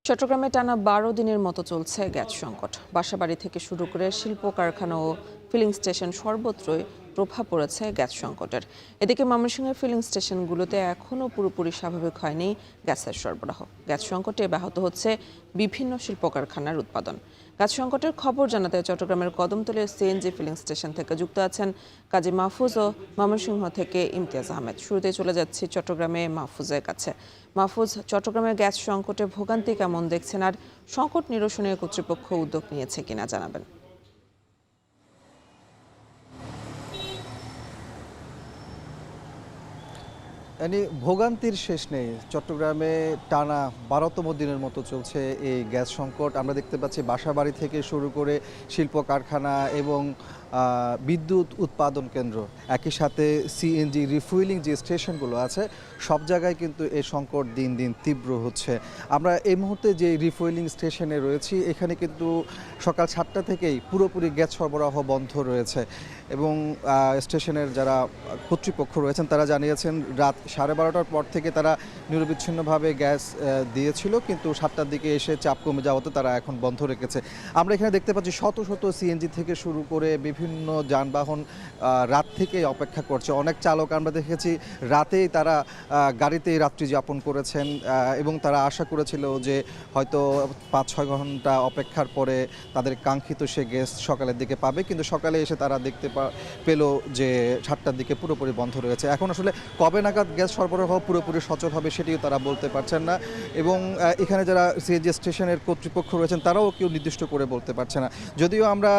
চট্টগ্রামে টানা ১২ দিনের মতো চলছে গ্যাস সংকট। বাসাবাড়ি থেকে শুরু করে শিল্প কারখানা ও ফিলিং স্টেশন সর্বত্রই প্রভাব পড়েছে গ্যাস সংকটের। এদিকে ময়মনসিংহের ফিলিং স্টেশনগুলোতে এখনও পুরোপুরি স্বাভাবিক হয়নি গ্যাসের সরবরাহ। গ্যাস সংকটে ব্যাহত হচ্ছে বিভিন্ন শিল্প কারখানার উৎপাদন। গ্যাস সংকটের খবর জানাতে চট্টগ্রামের কদমতলীর সিএনজি ফিলিং স্টেশন থেকে যুক্ত আছেন কাজী মাহফুজ ও ময়মনসিংহ থেকে ইমতিয়াজ আহমেদ। শুরুতেই চলে যাচ্ছি চট্টগ্রামে মাহফুজের কাছে। মাহফুজ, চট্টগ্রামের গ্যাস সংকটে ভোগান্তি কেমন দেখছেন, আর সংকট নিরসনে কর্তৃপক্ষ উদ্যোগ নিয়েছে কিনা জানাবেন। ভোগান্তির শেষ নেই। চট্টগ্রামে টানা ১২তম দিনের মতো চলছে এই গ্যাস সংকট। আমরা দেখতে পাচ্ছি বাসাবাড়ি থেকে শুরু করে শিল্প কারখানা এবং বিদ্যুৎ উৎপাদন কেন্দ্র, একই সাথে সিএনজি রিফুয়েলিং যে স্টেশনগুলো আছে, সব জায়গায় কিন্তু এই সংকট দিন দিন তীব্র হচ্ছে। আমরা এই মুহূর্তে যে রিফুয়েলিং স্টেশনে রয়েছি, এখানে কিন্তু সকাল ৭টা থেকেই পুরোপুরি গ্যাস সরবরাহ বন্ধ রয়েছে এবং স্টেশনের যারা কর্তৃপক্ষ রয়েছেন তারা জানিয়েছেন রাত 12:30টার পর থেকে তারা নিরবিচ্ছিন্নভাবে গ্যাস দিয়েছিল, কিন্তু 7টার দিকে এসে চাপ কমে যাওয়াতে তারা এখন বন্ধ রেখেছে। আমরা এখানে দেখতে পাচ্ছি শত শত সিএনজি থেকে শুরু করে বিভিন্ন যানবাহন রাত থেকেই অপেক্ষা করছে। অনেক চালক আমরা দেখেছি রাতেই তারা গাড়িতেই রাত্রি যাপন করেছেন এবং তারা আশা করেছিল যে হয়তো 5-6 ঘন্টা অপেক্ষার পরে তাদের কাঙ্ক্ষিত সে গ্যাস সকালের দিকে পাবে, কিন্তু সকালে এসে তারা দেখতে পেল যে 7টার দিকে পুরোপুরি বন্ধ রয়েছে। এখন আসলে কবে নাগাদ গ্যাস সরবরাহ পুরোপুরি সচল হবে সেটিও তারা বলতে পারছেন না এবং এখানে যারা সিএনজি স্টেশনের কর্তৃপক্ষ রয়েছেন তারাও কেউ নির্দিষ্ট করে বলতে পারছে না। যদিও আমরা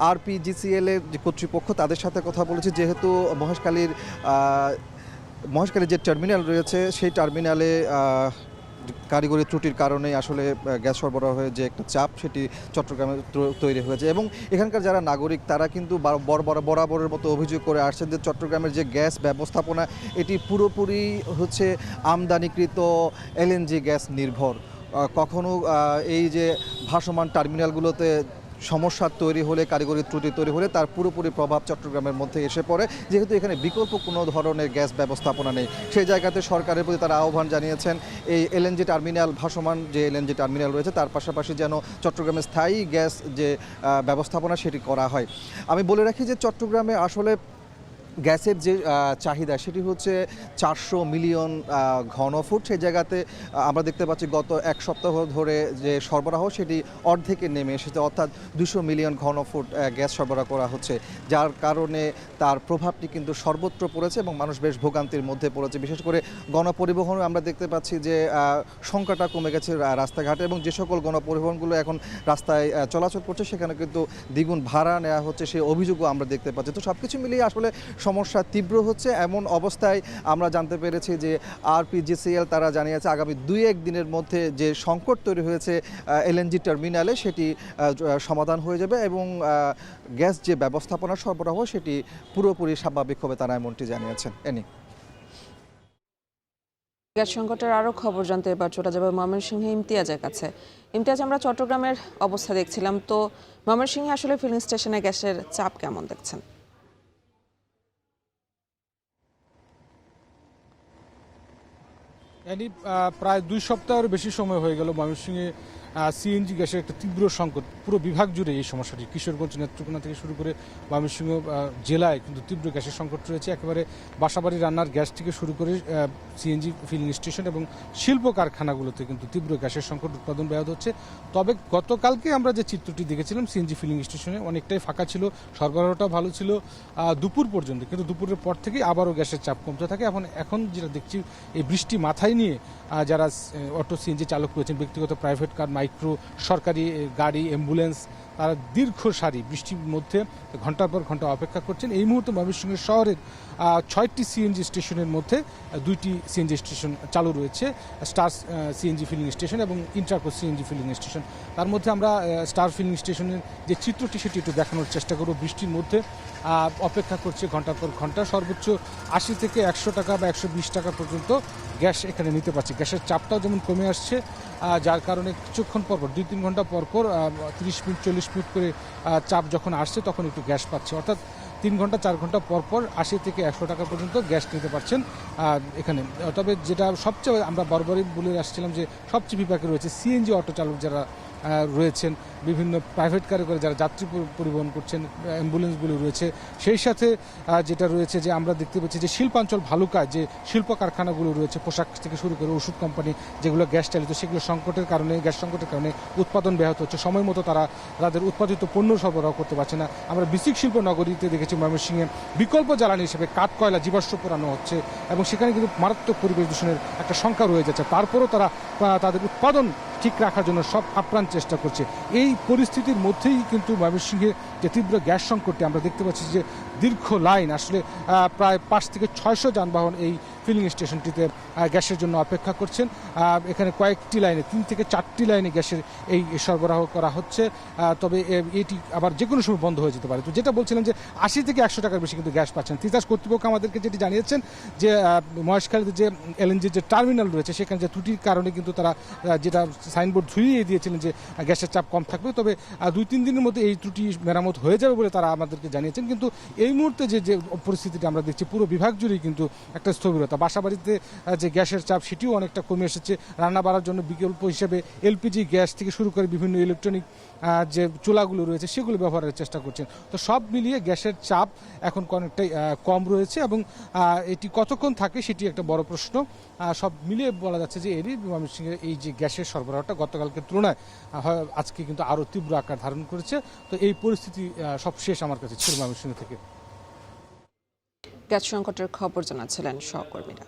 আরপিজিসিএল এর যে কর্তৃপক্ষ তাদের সাথে কথা বলেছি, যেহেতু মহেশখালীর যে টার্মিনাল রয়েছে সেই টার্মিনালে কারিগরি ত্রুটির কারণে আসলে গ্যাস সরবরাহের যে একটা চাপ সেটি চট্টগ্রামে তৈরি হয়েছে এবং এখানকার যারা নাগরিক তারা কিন্তু বরাবরের মতো অভিযোগ করে আসছেন যে চট্টগ্রামের যে গ্যাস ব্যবস্থাপনা এটি পুরোপুরি হচ্ছে আমদানিকৃত এলএনজি গ্যাস নির্ভর। কখনো এই যে ভাসমান টার্মিনালগুলোতে সমস্যা তৈরি হলে, কারিগরি ত্রুটি তৈরি হলে তার পুরোপুরি প্রভাব চট্টগ্রামের মধ্যে এসে পড়ে, যেহেতু এখানে বিকল্প কোনো ধরনের গ্যাস ব্যবস্থাপনা নেই। সেই জায়গাতে সরকারের প্রতি তারা আহ্বান জানিয়েছেন এই এলএনজি টার্মিনাল, ভাসমান যে এলএনজি টার্মিনাল রয়েছে তার পাশাপাশি যেন চট্টগ্রামে স্থায়ী গ্যাস যে ব্যবস্থাপনা সেটি করা হয়। আমি বলে রাখি যে চট্টগ্রামে আসলে গ্যাসের যে চাহিদা সেটি হচ্ছে 400 মিলিয়ন ঘনফুট। সেই জায়গাতে আমরা দেখতে পাচ্ছি গত এক সপ্তাহ ধরে যে সরবরাহ সেটি অর্ধেকে নেমে এসেছে, অর্থাৎ 200 মিলিয়ন ঘনফুট গ্যাস সরবরাহ করা হচ্ছে, যার কারণে তার প্রভাবটি কিন্তু সর্বত্র পড়েছে এবং মানুষ বেশ ভোগান্তির মধ্যে পড়েছে। বিশেষ করে গণপরিবহনে আমরা দেখতে পাচ্ছি যে সংখ্যাটা কমে গেছে রাস্তাঘাটে এবং যে সকল গণপরিবহনগুলো এখন রাস্তায় চলাচল করছে সেখানে কিন্তু দ্বিগুণ ভাড়া নেওয়া হচ্ছে, সেই অভিযোগও আমরা দেখতে পাচ্ছি। তো সব কিছু মিলিয়ে আসলে সমস্যা তীব্র হচ্ছে। এমন অবস্থায় আমরা জানতে পেরেছি যে আরপিজিসিএল তারা জানিয়েছে আগামী 2-1 দিনের মধ্যে যে সংকট তৈরি হয়েছে এলএনজি টার্মিনালে সেটি সমাধান হয়ে যাবে এবং গ্যাস যে ব্যবস্থাপনা সরবরাহ সেটি পুরোপুরি স্বাভাবিক হবে, তারা এমনটি জানিয়েছেন। গ্যাস সংকটের আরও খবর জানতে এবার চলে যাবে ময়মনসিংহে ইমতিয়াজের কাছে। ইমতিয়াজ, আমরা চট্টগ্রামের অবস্থা দেখছিলাম, তো ময়মনসিংহে আসলে ফিলিং স্টেশনে গ্যাসের চাপ কেমন দেখছেন? প্রায় 2 সপ্তাহের বেশি সময় হয়ে গেল ময়মনসিংহে সিএনজি গ্যাসের একটা তীব্র সংকট। পুরো বিভাগ জুড়ে এই সমস্যাটি, কিশোরগঞ্জ, নেত্রকোনা থেকে শুরু করে ময়মনসিংহ জেলায় কিন্তু তীব্র গ্যাসের সংকট রয়েছে। একেবারে বাসাবাড়ি রান্নার গ্যাস থেকে শুরু করে সিএনজি ফিলিং স্টেশন এবং শিল্প কারখানাগুলোতে কিন্তু তীব্র গ্যাসের সংকট, উৎপাদন ব্যাহত হচ্ছে। তবে গতকালকে আমরা যে চিত্রটি দেখেছিলাম সিএনজি ফিলিং স্টেশনে অনেকটাই ফাঁকা ছিল, সরবরাহটা ভালো ছিল দুপুর পর্যন্ত, কিন্তু দুপুরের পর থেকেই আবারও গ্যাসের চাপ কমতে থাকে। এখন যেটা দেখছি, এই বৃষ্টি মাথায় নিয়ে যারা অটো সিএনজি চালক রয়েছেন, ব্যক্তিগত প্রাইভেট কার, মাইক্রো, সরকারি গাড়ি, অ্যাম্বুলেন্স, তারা দীর্ঘ সারি বৃষ্টির মধ্যে ঘন্টার পর ঘন্টা অপেক্ষা করছেন। এই মুহূর্তে ময়মনসিংহ শহরের 6টি সিএনজি স্টেশনের মধ্যে 2টি সিএনজি স্টেশন চালু রয়েছে, স্টার সিএনজি ফিলিং স্টেশন এবং ইন্টারকো সিএনজি ফিলিং স্টেশন। তার মধ্যে আমরা স্টার ফিলিং স্টেশনের যে চিত্রটি সেটি একটু দেখানোর চেষ্টা করব। বৃষ্টির মধ্যে অপেক্ষা করছে ঘন্টার পর ঘন্টা, সর্বোচ্চ 80 থেকে 100 টাকা বা 120 টাকা পর্যন্ত গ্যাস এখানে নিতে পারছি। গ্যাসের চাপটাও যেমন কমে আসছে, যার কারণে কিছুক্ষণ পরপর 2-3 ঘন্টা পরপর 30 মিনিট 40 মিনিট করে চাপ যখন আসছে তখন একটু গ্যাস পাচ্ছে। অর্থাৎ 3 ঘন্টা 4 ঘন্টা পর পর 80 থেকে 100 টাকা পর্যন্ত গ্যাস নিতে পারছেন এখানে। তবে যেটা সবচেয়ে আমরা বরাবরই বলে আসছিলাম যে সবচেয়ে বিপাকে রয়েছে সিএনজি অটো চালক যারা রয়েছেন, বিভিন্ন প্রাইভেট কারে করে যারা যাত্রী পরিবহন করছেন, অ্যাম্বুলেন্সগুলো রয়েছে। সেই সাথে যেটা রয়েছে যে আমরা দেখতে পাচ্ছি যে শিল্পাঞ্চল ভালুকায় যে শিল্প কারখানাগুলো রয়েছে, পোশাক থেকে শুরু করে ওষুধ কোম্পানি যেগুলো গ্যাস চালিত, সেগুলো সংকটের কারণে, গ্যাস সংকটের কারণে উৎপাদন ব্যাহত হচ্ছে। সময় মতো তারা তাদের উৎপাদিত পণ্য সরবরাহ করতে পারছে না। আমরা বিসিক শিল্প নগরীতে দেখেছি ময়মনসিংহে বিকল্প জ্বালানি হিসেবে কাঠ কয়লা জীবাশ্ম পোড়ানো হচ্ছে এবং সেখানে কিন্তু মারাত্মক পরিবেশ দূষণের একটা সংখ্যা রয়ে যাচ্ছে। তারপরও তারা তাদের উৎপাদন ঠিক রাখার জন্য সব আপ্রাণ চেষ্টা করছে। এই পরিস্থিতির মধ্যেই কিন্তু ময়মনসিংহে যে তীব্র গ্যাস সংকটে আমরা দেখতে পাচ্ছি যে দীর্ঘ লাইন, আসলে প্রায় 5 থেকে 600 যানবাহন এই ফিলিং স্টেশনটিতে গ্যাসের জন্য অপেক্ষা করছেন। এখানে কয়েকটি লাইনে 3 থেকে 4টি লাইনে গ্যাসের এই সরবরাহ করা হচ্ছে। তবে এটি আবার যে কোনো সময় বন্ধ হয়ে যেতে পারে। তো যেটা বলছিলেন যে 80 থেকে 100 টাকার বেশি কিন্তু গ্যাস পাচ্ছেন। তিতাস কর্তৃপক্ষ আমাদেরকে যেটি জানিয়েছেন যে মহেশখালীতে যে এলএনজির যে টার্মিনাল রয়েছে সেখানে যে ত্রুটির কারণে কিন্তু তারা যেটা সাইনবোর্ড ঝুলিয়ে দিয়েছিলেন যে গ্যাসের চাপ কম থাকবে, তবে 2-3 দিনের মধ্যে এই ত্রুটি মেরামত হয়ে যাবে বলে তারা আমাদেরকে জানিয়েছেন। কিন্তু এই মুহূর্তে যে পরিস্থিতিটা আমরা দেখছি পুরো বিভাগ জুড়েই কিন্তু একটা স্থবিরতা। বাসাবাড়িতে যে গ্যাসের চাপ সেটিও অনেকটা কমে এসেছে। রান্না বাড়ার জন্য বিকল্প হিসেবে এলপিজি গ্যাস থেকে শুরু করে বিভিন্ন ইলেকট্রনিক যে চুলাগুলো রয়েছে সেগুলো ব্যবহারের চেষ্টা করছেন। তো সব মিলিয়ে গ্যাসের চাপ এখন অনেকটাই কম রয়েছে এবং এটি কতক্ষণ থাকে সেটি একটা বড় প্রশ্ন। সব মিলিয়ে বলা যাচ্ছে যে ময়মনসিংহের এই যে গ্যাসের সরবরাহটা গতকালকে তুলনায় আজকে কিন্তু আরও তীব্র আকার ধারণ করেছে। তো এই পরিস্থিতি সব শেষ আমার কাছে ছিল ময়মনসিংহ থেকে। গ্যাস সংকটের খবর জানাচ্ছিলেন সহকর্মীরা।